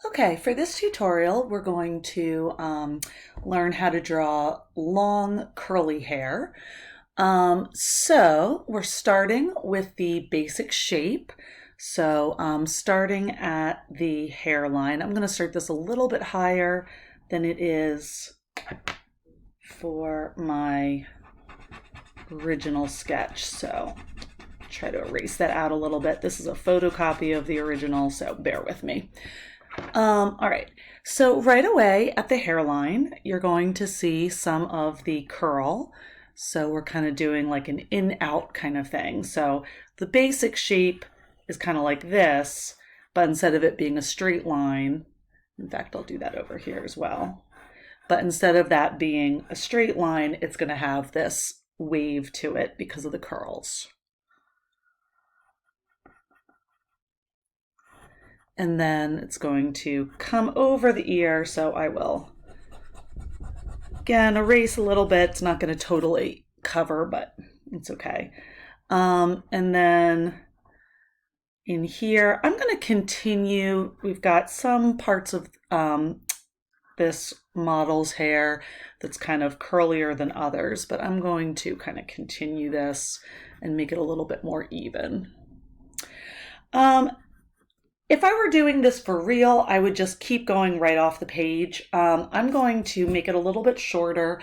Okay, for this tutorial, we're going to learn how to draw long curly hair. So we're starting with the basic shape. So starting at the hairline, I'm going to start this a little bit higher than it is for my original sketch. So try to erase that out a little bit. This is a photocopy of the original, so bear with me. All right, so right away at the hairline, you're going to see some of the curl. So we're kind of doing like an in-out kind of thing. So the basic shape is kind of like this, but instead of it being a straight line, in fact, I'll do that over here as well. But instead of that being a straight line, it's going to have this wave to it because of the curls. And then it's going to come over the ear, so I will, again, erase a little bit. It's not going to totally cover, but it's okay. And then in here, I'm going to continue. We've got some parts of this model's hair that's kind of curlier than others, but I'm going to kind of continue this and make it a little bit more even. If I were doing this for real, I would just keep going right off the page. I'm going to make it a little bit shorter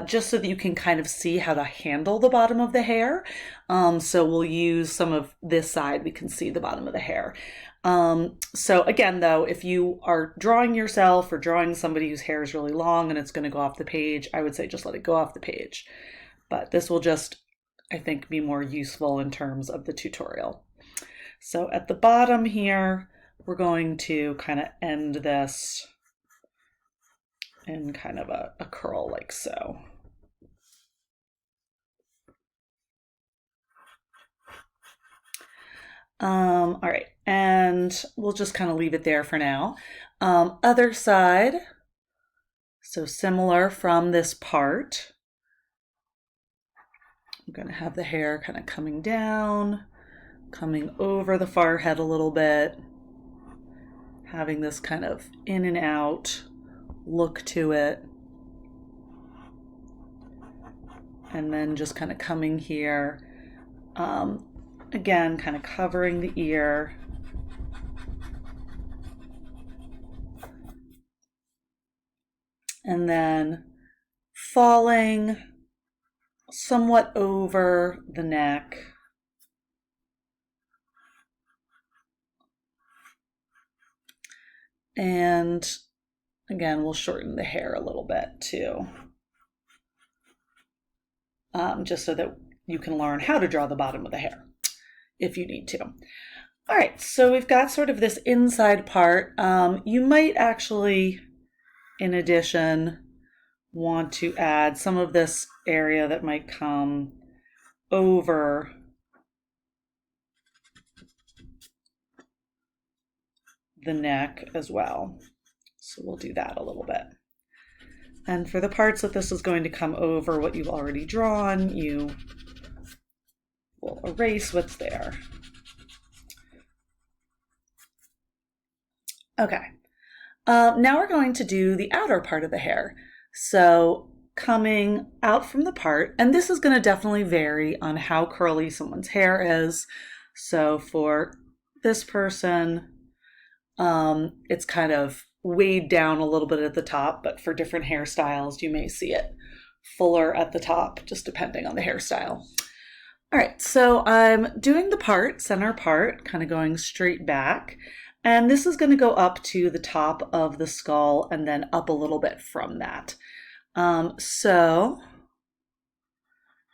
just so that you can kind of see how to handle the bottom of the hair. So we'll use some of this side, we can see the bottom of the hair. So again, though, if you are drawing yourself or drawing somebody whose hair is really long and it's going to go off the page, I would say just let it go off the page. But this will just, I think, be more useful in terms of the tutorial. So at the bottom here, we're going to kind of end this in kind of a curl like so. All right, and we'll just kind of leave it there for now. Other side, so similar from this part. I'm going to have the hair kind of coming down, coming over the forehead a little bit, having this kind of in and out look to it. And then just kind of coming here, again, kind of covering the ear. And then falling somewhat over the neck. And again, we'll shorten the hair a little bit too, just so that you can learn how to draw the bottom of the hair if you need to. All right, so we've got sort of this inside part. You might actually, in addition, want to add some of this area that might come over the neck as well. So we'll do that a little bit. And for the parts that this is going to come over what you've already drawn, you will erase what's there. Okay, now we're going to do the outer part of the hair. So coming out from the part, and this is going to definitely vary on how curly someone's hair is. So for this person, it's kind of weighed down a little bit at the top, but for different hairstyles, you may see it fuller at the top, just depending on the hairstyle. All right, so I'm doing the part, center part, kind of going straight back. And this is going to go up to the top of the skull and then up a little bit from that. So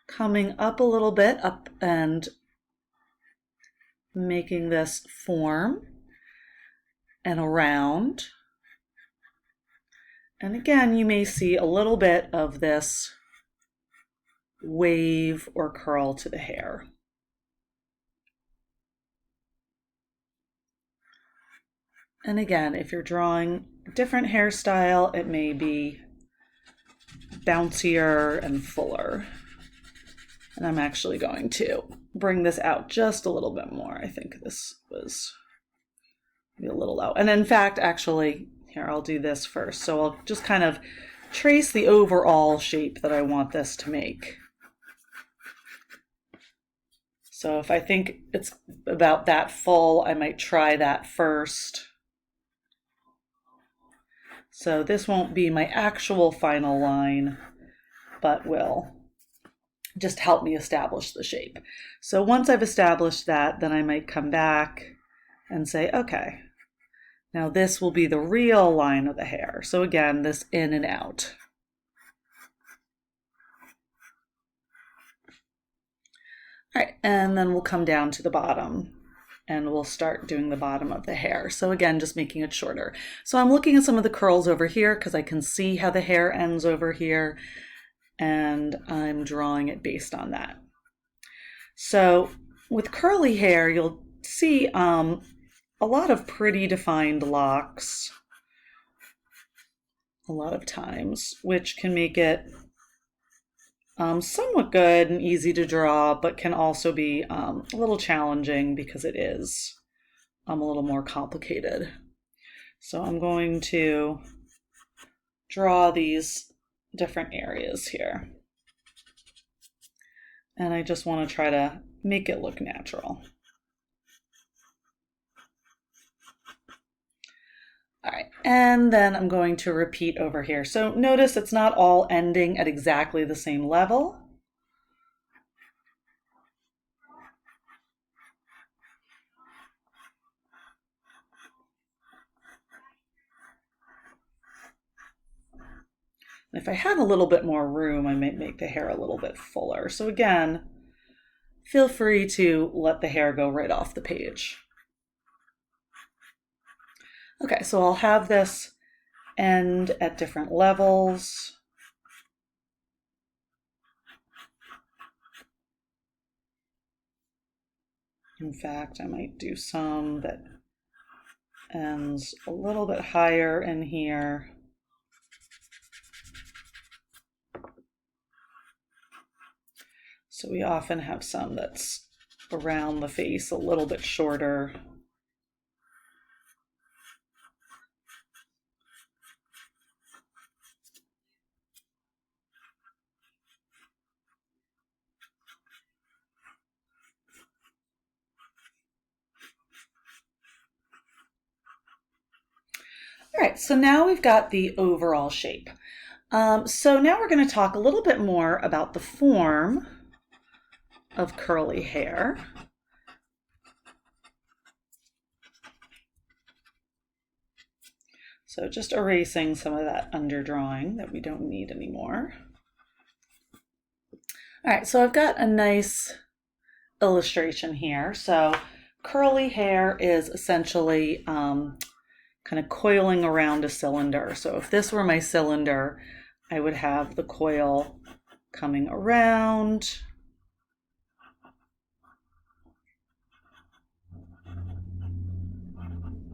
coming up a little bit, up and making this form and around. And again, you may see a little bit of this wave or curl to the hair. And again, if you're drawing a different hairstyle, it may be bouncier and fuller. And I'm actually going to bring this out just a little bit more. I think this was Be a little low. And in fact, actually, here, I'll do this first. So I'll just kind of trace the overall shape that I want this to make. So if I think it's about that full, I might try that first. So this won't be my actual final line, but will just help me establish the shape. So once I've established that, then I might come back and say, okay, now this will be the real line of the hair. So again, this in and out. All right, and then we'll come down to the bottom and we'll start doing the bottom of the hair. So again, just making it shorter. So I'm looking at some of the curls over here because I can see how the hair ends over here, and I'm drawing it based on that. So with curly hair, you'll see a lot of pretty defined locks a lot of times, which can make it somewhat good and easy to draw, but can also be a little challenging because it is a little more complicated. So I'm going to draw these different areas here. And I just want to try to make it look natural. All right, and then I'm going to repeat over here. So notice it's not all ending at exactly the same level. If I had a little bit more room, I might make the hair a little bit fuller. So again, feel free to let the hair go right off the page. Okay, so I'll have this end at different levels. In fact, I might do some that ends a little bit higher in here. So we often have some that's around the face a little bit shorter. All right, so now we've got the overall shape. So now we're going to talk a little bit more about the form of curly hair. So just erasing some of that underdrawing that we don't need anymore. All right, so I've got a nice illustration here. So curly hair is essentially kind of coiling around a cylinder. So if this were my cylinder, I would have the coil coming around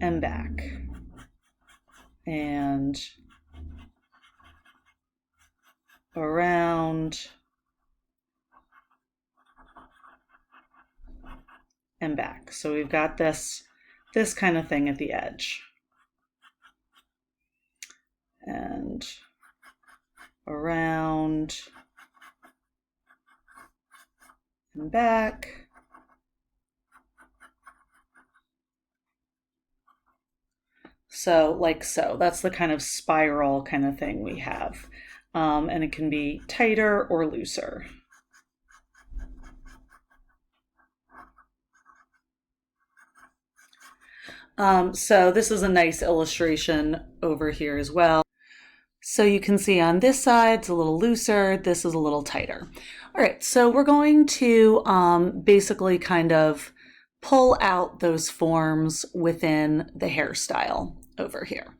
and back and around and back. So we've got this kind of thing at the edge. And around and back. So like so, that's the kind of spiral kind of thing we have. And it can be tighter or looser. So this is a nice illustration over here as well. So you can see on this side, it's a little looser, this is a little tighter. All right, so we're going to basically kind of pull out those forms within the hairstyle over here.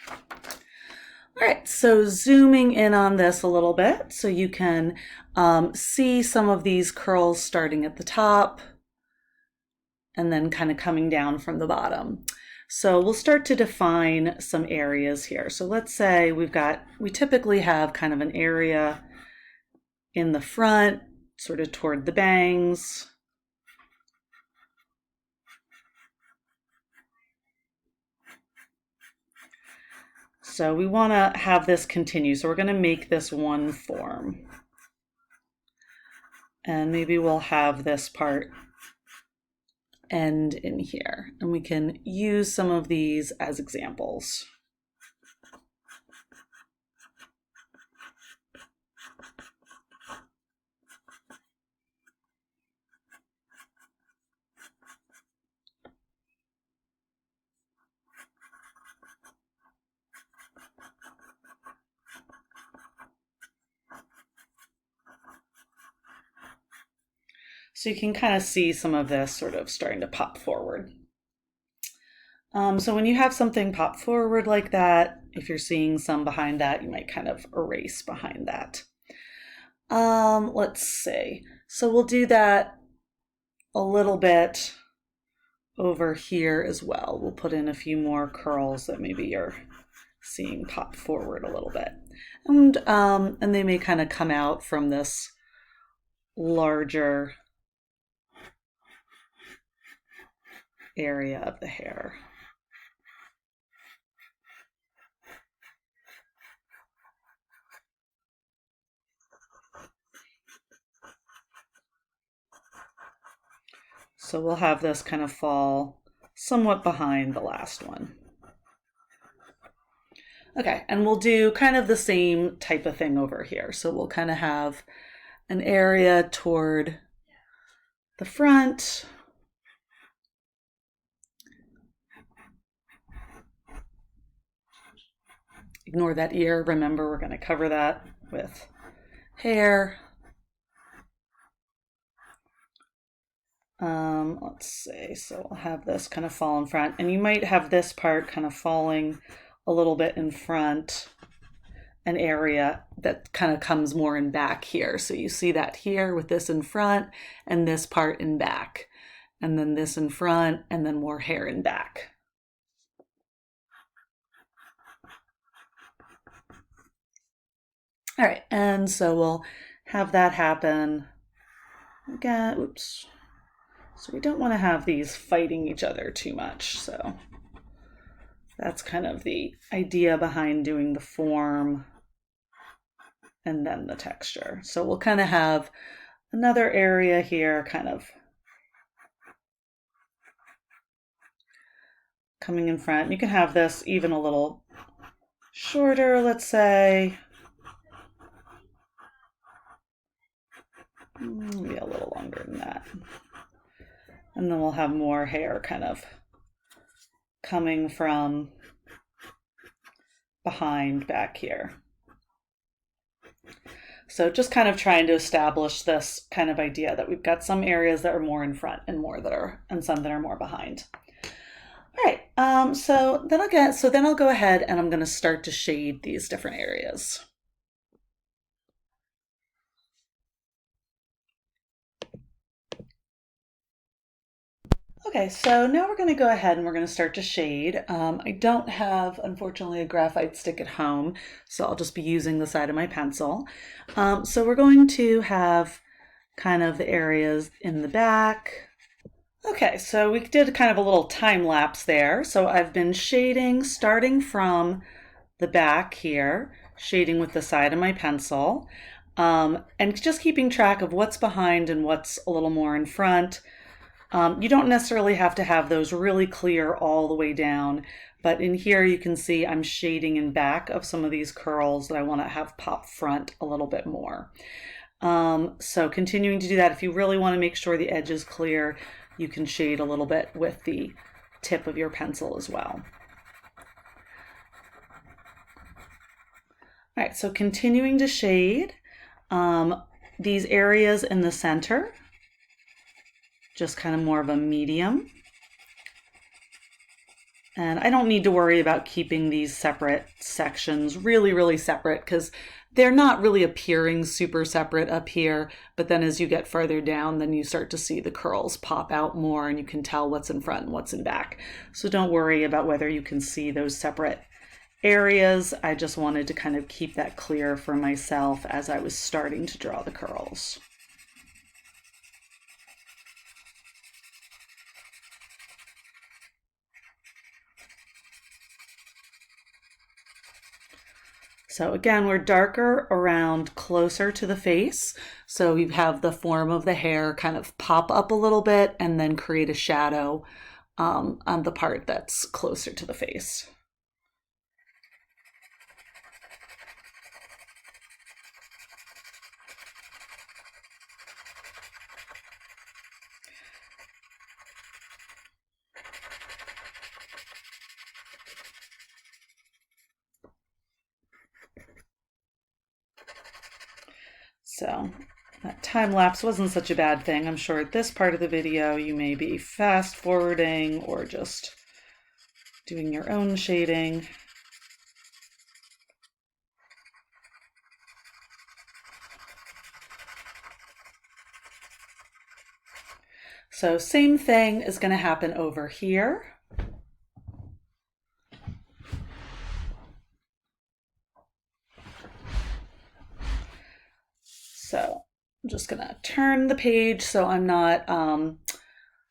All right, so zooming in on this a little bit so you can see some of these curls starting at the top and then kind of coming down from the bottom. So we'll start to define some areas here. So let's say we typically have kind of an area in the front, sort of toward the bangs. So we want to have this continue. So we're going to make this one form. And maybe we'll have this part end in here. And we can use some of these as examples. So you can kind of see some of this sort of starting to pop forward. So when you have something pop forward like that, if you're seeing some behind that, you might kind of erase behind that. Let's see. So we'll do that a little bit over here as well. We'll put in a few more curls that maybe you're seeing pop forward a little bit. And they may kind of come out from this larger area of the hair. So we'll have this kind of fall somewhat behind the last one. Okay, and we'll do kind of the same type of thing over here. So we'll kind of have an area toward the front. Ignore that ear. Remember, we're going to cover that with hair. Let's see. So I'll have this kind of fall in front, and you might have this part kind of falling a little bit in front, an area that kind of comes more in back here. So you see that here with this in front and this part in back, and then this in front and then more hair in back. All right, and so we'll have that happen again. Oops. So we don't want to have these fighting each other too much. So that's kind of the idea behind doing the form and then the texture. So we'll kind of have another area here kind of coming in front. You can have this even a little shorter, let's say. Maybe a little longer than that. And then we'll have more hair kind of coming from behind back here. So just kind of trying to establish this kind of idea that we've got some areas that are more in front and some that are more behind. All right, so then I'll go ahead and I'm going to start to shade these different areas. Okay, so now we're going to go ahead and we're going to start to shade. I don't have, unfortunately, a graphite stick at home, so I'll just be using the side of my pencil. So we're going to have kind of the areas in the back. Okay, so we did kind of a little time lapse there. So I've been shading starting from the back here, shading with the side of my pencil, and just keeping track of what's behind and what's a little more in front. You don't necessarily have to have those really clear all the way down, but in here you can see I'm shading in back of some of these curls that I want to have pop front a little bit more. So continuing to do that, if you really want to make sure the edge is clear, you can shade a little bit with the tip of your pencil as well. All right, so continuing to shade these areas in the center, just kind of more of a medium. And I don't need to worry about keeping these separate sections really separate because they're not really appearing super separate up here, but then as you get further down, then you start to see the curls pop out more and you can tell what's in front and what's in back. So don't worry about whether you can see those separate areas. I just wanted to kind of keep that clear for myself as I was starting to draw the curls. So again, we're darker around closer to the face. So you have the form of the hair kind of pop up a little bit and then create a shadow on the part that's closer to the face. So that time lapse wasn't such a bad thing. I'm sure at this part of the video you may be fast forwarding or just doing your own shading. So same thing is going to happen over here. So I'm just gonna turn the page so I'm not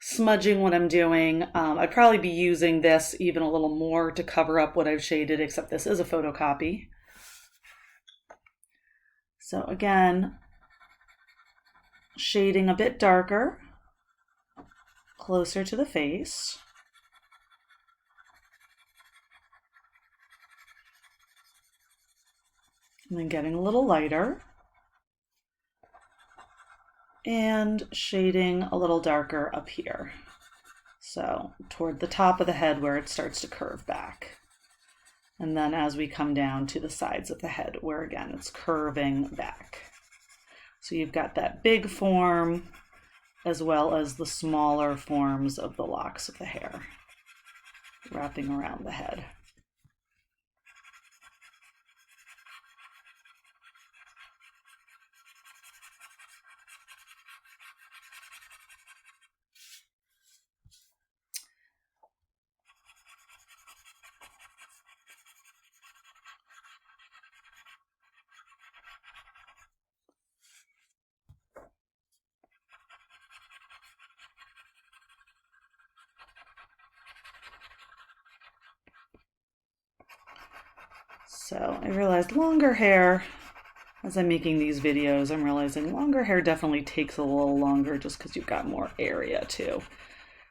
smudging what I'm doing. I'd probably be using this even a little more to cover up what I've shaded, except this is a photocopy. So again, shading a bit darker, closer to the face. And then getting a little lighter. And shading a little darker up here. So toward the top of the head where it starts to curve back. And then as we come down to the sides of the head where again it's curving back. So you've got that big form as well as the smaller forms of the locks of the hair wrapping around the head. So I realized longer hair, as I'm making these videos, I'm realizing longer hair definitely takes a little longer just because you've got more area to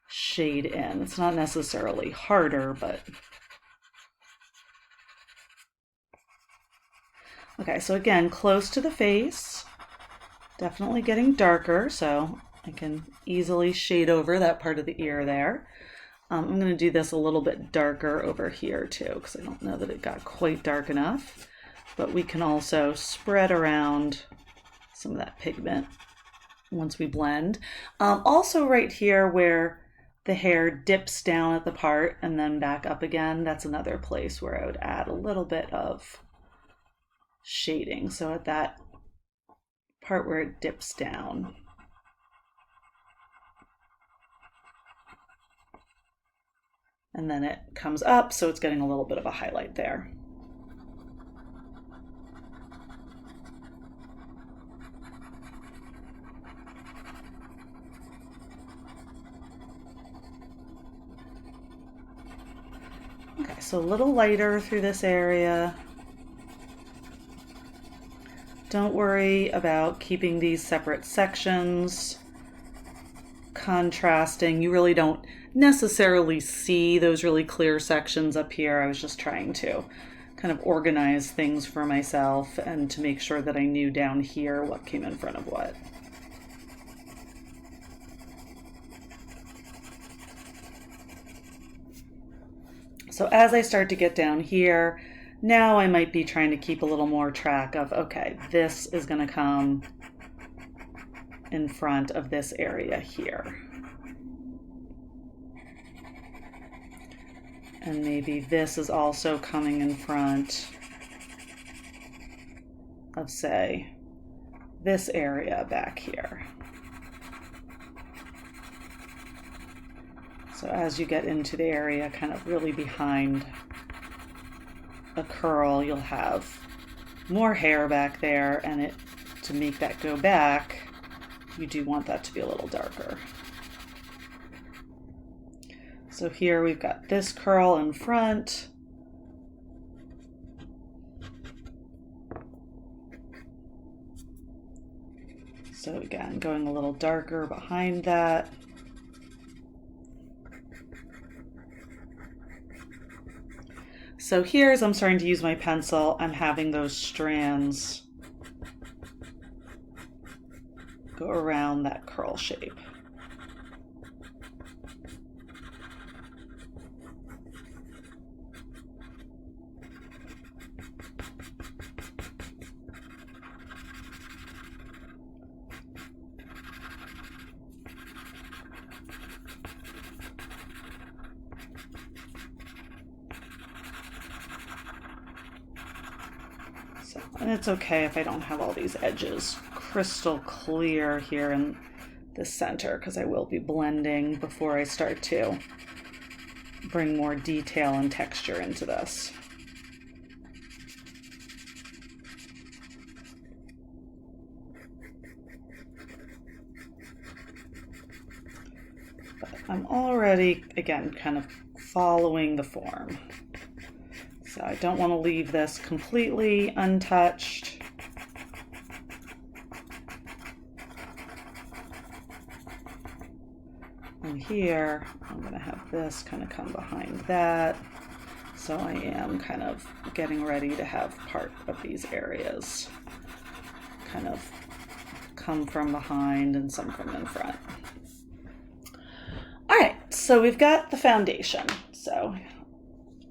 shade in. It's not necessarily harder, but... Okay, so again, close to the face, definitely getting darker, so I can easily shade over that part of the ear there. I'm going to do this a little bit darker over here too, because I don't know that it got quite dark enough. But we can also spread around some of that pigment once we blend. Also right here where the hair dips down at the part and then back up again, that's another place where I would add a little bit of shading. So at that part where it dips down. And then it comes up, so it's getting a little bit of a highlight there. Okay, so a little lighter through this area. Don't worry about keeping these separate sections, contrasting. You really don't necessarily see those really clear sections up here. I was just trying to kind of organize things for myself and to make sure that I knew down here what came in front of what. So as I start to get down here, now I might be trying to keep a little more track of, okay, this is going to come in front of this area here. And maybe this is also coming in front of, say, this area back here. So as you get into the area kind of really behind a curl, you'll have more hair back there, and to make that go back, you do want that to be a little darker. So here we've got this curl in front. So again, going a little darker behind that. So here, as I'm starting to use my pencil, I'm having those strands go around that curl shape. And it's okay if I don't have all these edges crystal clear here in the center, because I will be blending before I start to bring more detail and texture into this. But I'm already, again, kind of following the form. So I don't want to leave this completely untouched. And here, I'm going to have this kind of come behind that. So I am kind of getting ready to have part of these areas kind of come from behind and some from in front. All right, so we've got the foundation. So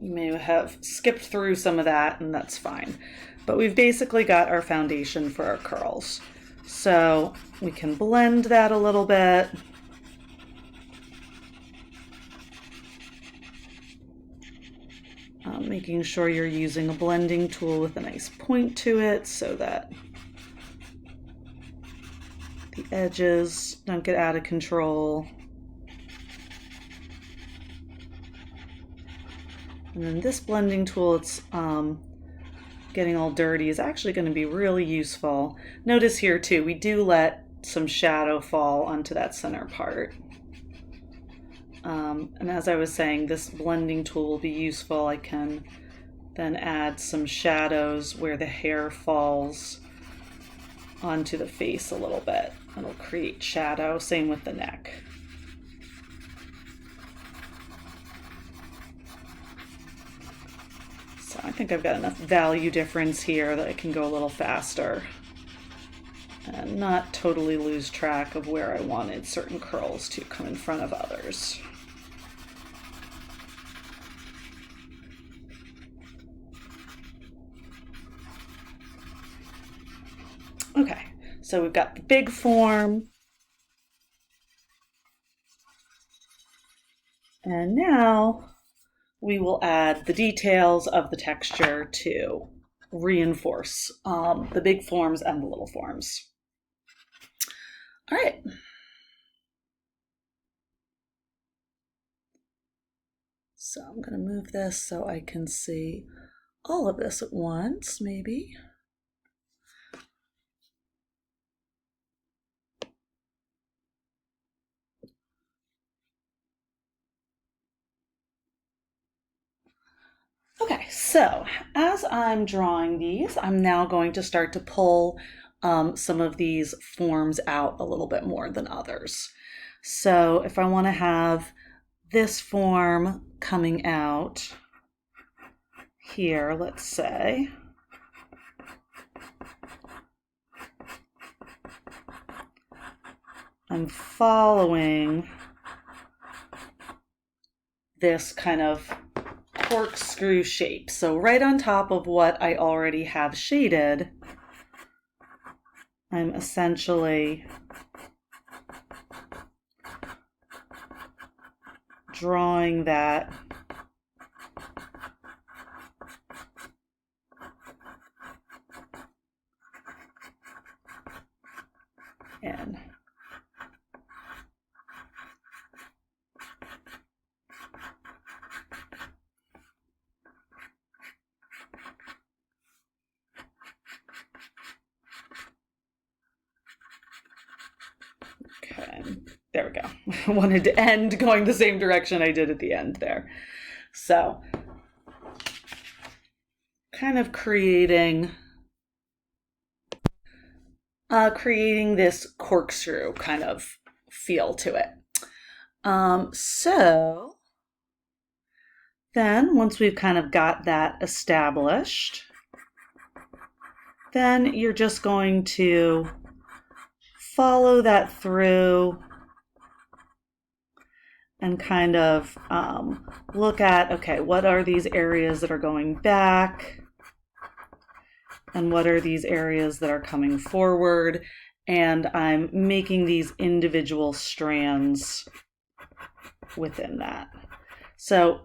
you may have skipped through some of that, and that's fine. But we've basically got our foundation for our curls. So we can blend that a little bit. Making sure you're using a blending tool with a nice point to it so that the edges don't get out of control. And then this blending tool, it's getting all dirty, is actually going to be really useful. Notice here too, we do let some shadow fall onto that center part. And as I was saying, this blending tool will be useful. I can then add some shadows where the hair falls onto the face a little bit. It'll create shadow, same with the neck. So I think I've got enough value difference here that I can go a little faster and not totally lose track of where I wanted certain curls to come in front of others. Okay, so we've got the big form. And now we will add the details of the texture to reinforce the big forms and the little forms. All right. So I'm going to move this so I can see all of this at once, maybe. Okay, so as I'm drawing these, I'm now going to start to pull some of these forms out a little bit more than others. So if I want to have this form coming out here, let's say, I'm following this kind of corkscrew shape. So right on top of what I already have shaded, I'm essentially drawing that in. Okay, there we go. I wanted to end going the same direction I did at the end there. So, kind of creating creating this corkscrew kind of feel to it. So then once we've kind of got that established, then you're just going to follow that through and kind of look at, okay, what are these areas that are going back? And what are these areas that are coming forward? And I'm making these individual strands within that. So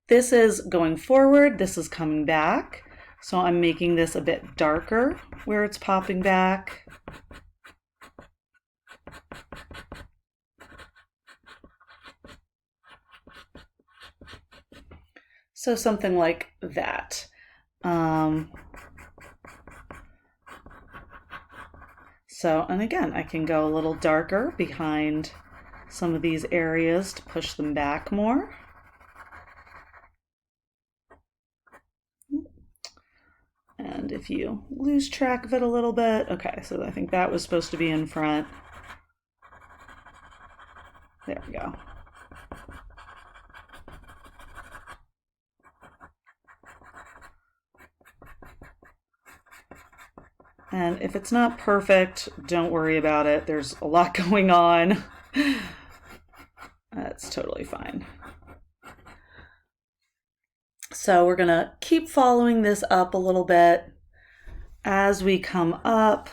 this is going forward, this is coming back. So I'm making this a bit darker where it's popping back. So something like that. And again, I can go a little darker behind some of these areas to push them back more. And if you lose track of it a little bit, okay, so I think that was supposed to be in front. There we go. And if it's not perfect, don't worry about it. There's a lot going on. That's totally fine. So we're gonna keep following this up a little bit. As we come up,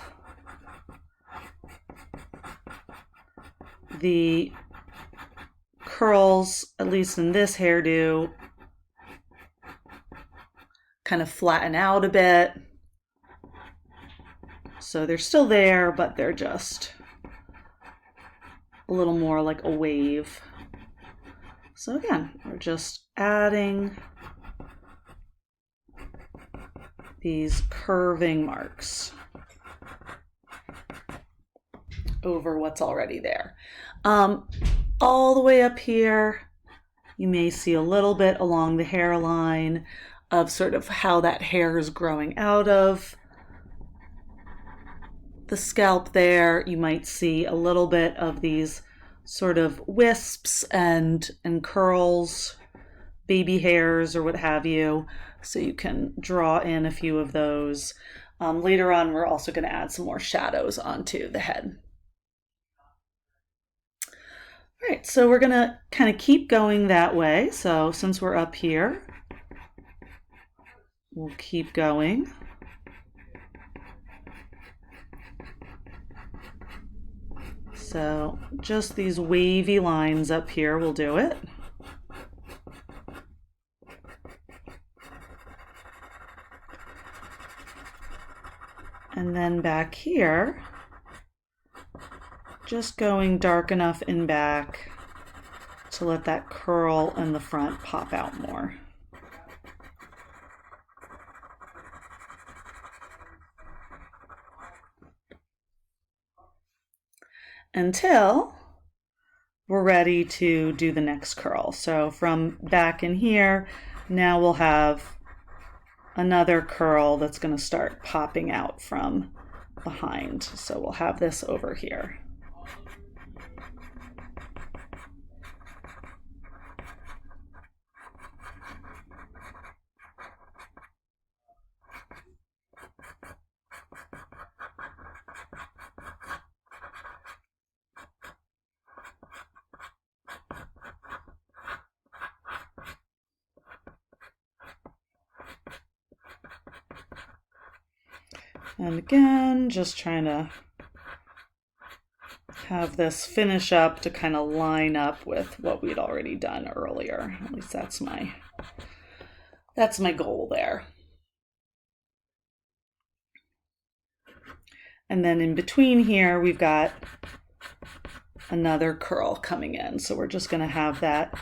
the curls, at least in this hairdo, kind of flatten out a bit. So they're still there, but they're just a little more like a wave. So again, we're just adding these curving marks over what's already there. All the way up here, you may see a little bit along the hairline of sort of how that hair is growing out of the scalp there. You might see a little bit of these sort of wisps and curls, baby hairs or what have you. So you can draw in a few of those. Later on, we're also going to add some more shadows onto the head. All right, so we're going to kind of keep going that way. So since we're up here, we'll keep going. So just these wavy lines up here will do it. And then back here, just going dark enough in back to let that curl in the front pop out more. Until we're ready to do the next curl. So from back in here, now we'll have another curl that's going to start popping out from behind. So we'll have this over here. And again, just trying to have this finish up to kind of line up with what we'd already done earlier. At least that's my goal there. And then in between here, we've got another curl coming in. So we're just going to have that.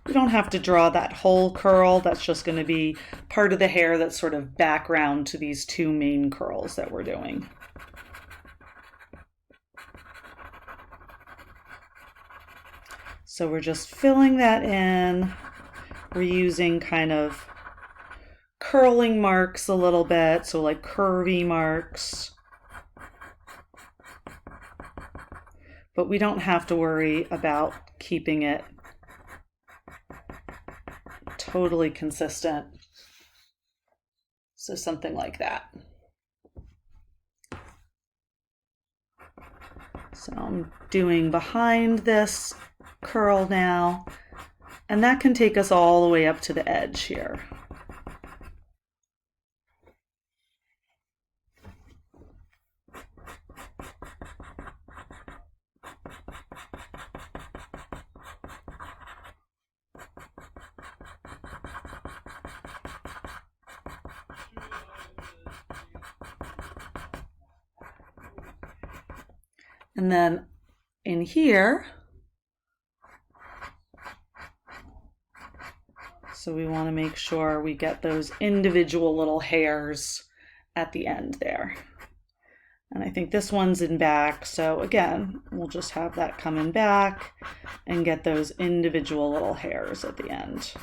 We don't have to draw that whole curl. That's just going to be part of the hair that's sort of background to these two main curls that we're doing. So we're just filling that in. We're using kind of curling marks a little bit, so like curvy marks. but we don't have to worry about keeping it totally consistent. So something like that. So I'm doing behind this curl now, and that can take us all the way up to the edge here. And then in here, so we want to make sure we get those individual little hairs at the end there. And I think this one's in back, so again, we'll just have that come in back and get those individual little hairs at the end.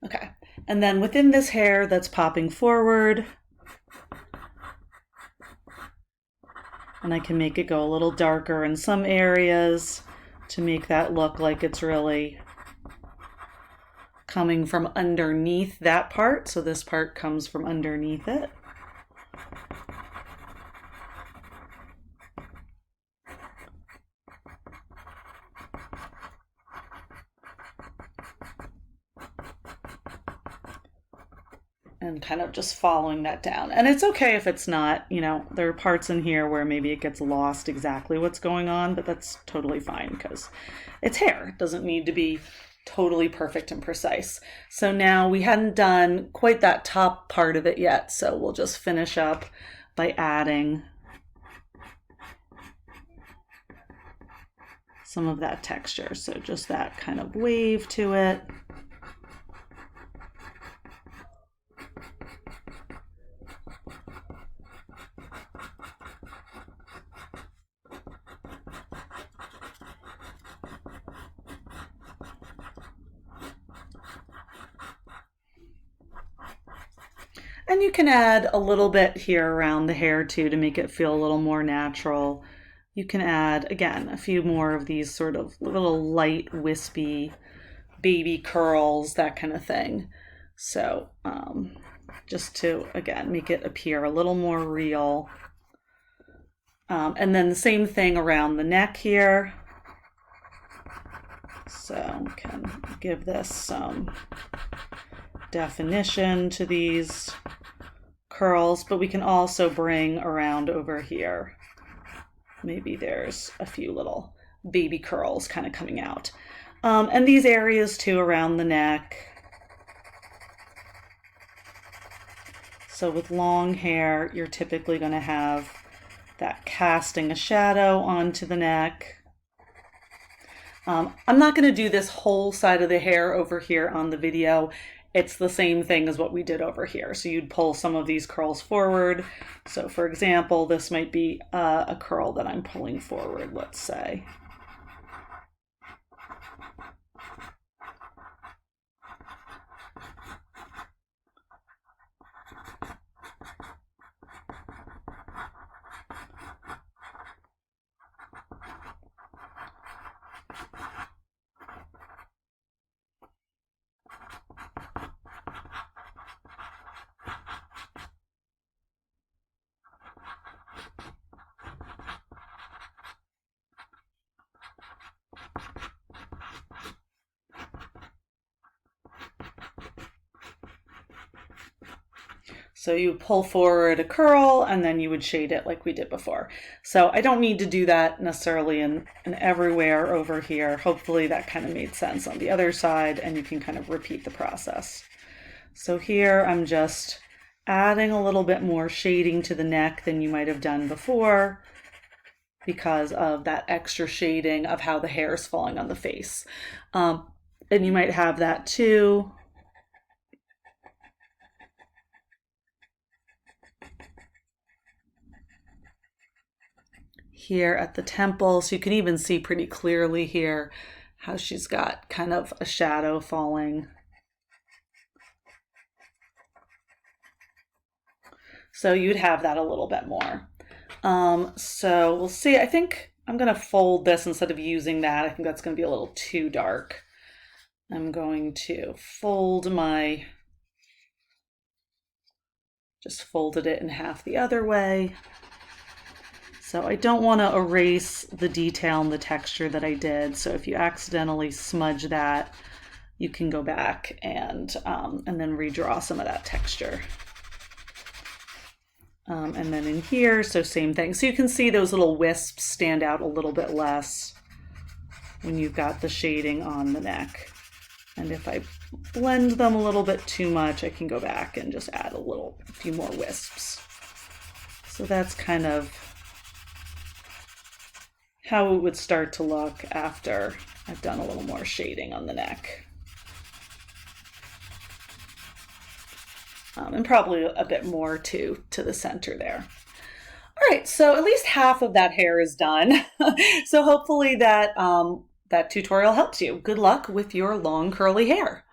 Okay, and then within this hair that's popping forward, and I can make it go a little darker in some areas to make that look like it's really coming from underneath that part. So this part comes from underneath it. And kind of just following that down. And it's okay if it's not, you know, there are parts in here where maybe it gets lost exactly what's going on, but that's totally fine because it's hair. It doesn't need to be totally perfect and precise. So now we hadn't done quite that top part of it yet, so we'll just finish up by adding some of that texture. So just that kind of wave to it. And you can add a little bit here around the hair too to make it feel a little more natural. You can add, again, a few more of these sort of little light, wispy baby curls, that kind of thing. So just to, again, make it appear a little more real. And then the same thing around the neck here. So we can give this some definition to these curls, but we can also bring around over here. Maybe there's a few little baby curls kind of coming out. And these areas too around the neck. So with long hair, you're typically going to have that casting a shadow onto the neck. I'm not going to do this whole side of the hair over here on the video. It's the same thing as what we did over here. So you'd pull some of these curls forward. So for example, this might be a curl that I'm pulling forward, let's say. So you pull forward a curl and then you would shade it like we did before. So I don't need to do that necessarily in everywhere over here. Hopefully that kind of made sense on the other side and you can kind of repeat the process. So here I'm just adding a little bit more shading to the neck than you might have done before because of that extra shading of how the hair is falling on the face. And you might have that too. Here at the temple, so you can even see pretty clearly here how she's got kind of a shadow falling. So you'd have that a little bit more. So we'll see. I think I'm going to fold this instead of using that. I think that's going to be a little too dark. I'm going to fold my, just folded it in half the other way. So I don't want to erase the detail and the texture that I did. So if you accidentally smudge that, you can go back and then redraw some of that texture. And then in here, so same thing. So you can see those little wisps stand out a little bit less when you've got the shading on the neck. And if I blend them a little bit too much, I can go back and just add a few more wisps. So that's kind of how it would start to look after I've done a little more shading on the neck. And probably a bit more to the center there. All right, so at least half of that hair is done. So hopefully that tutorial helps you. Good luck with your long curly hair.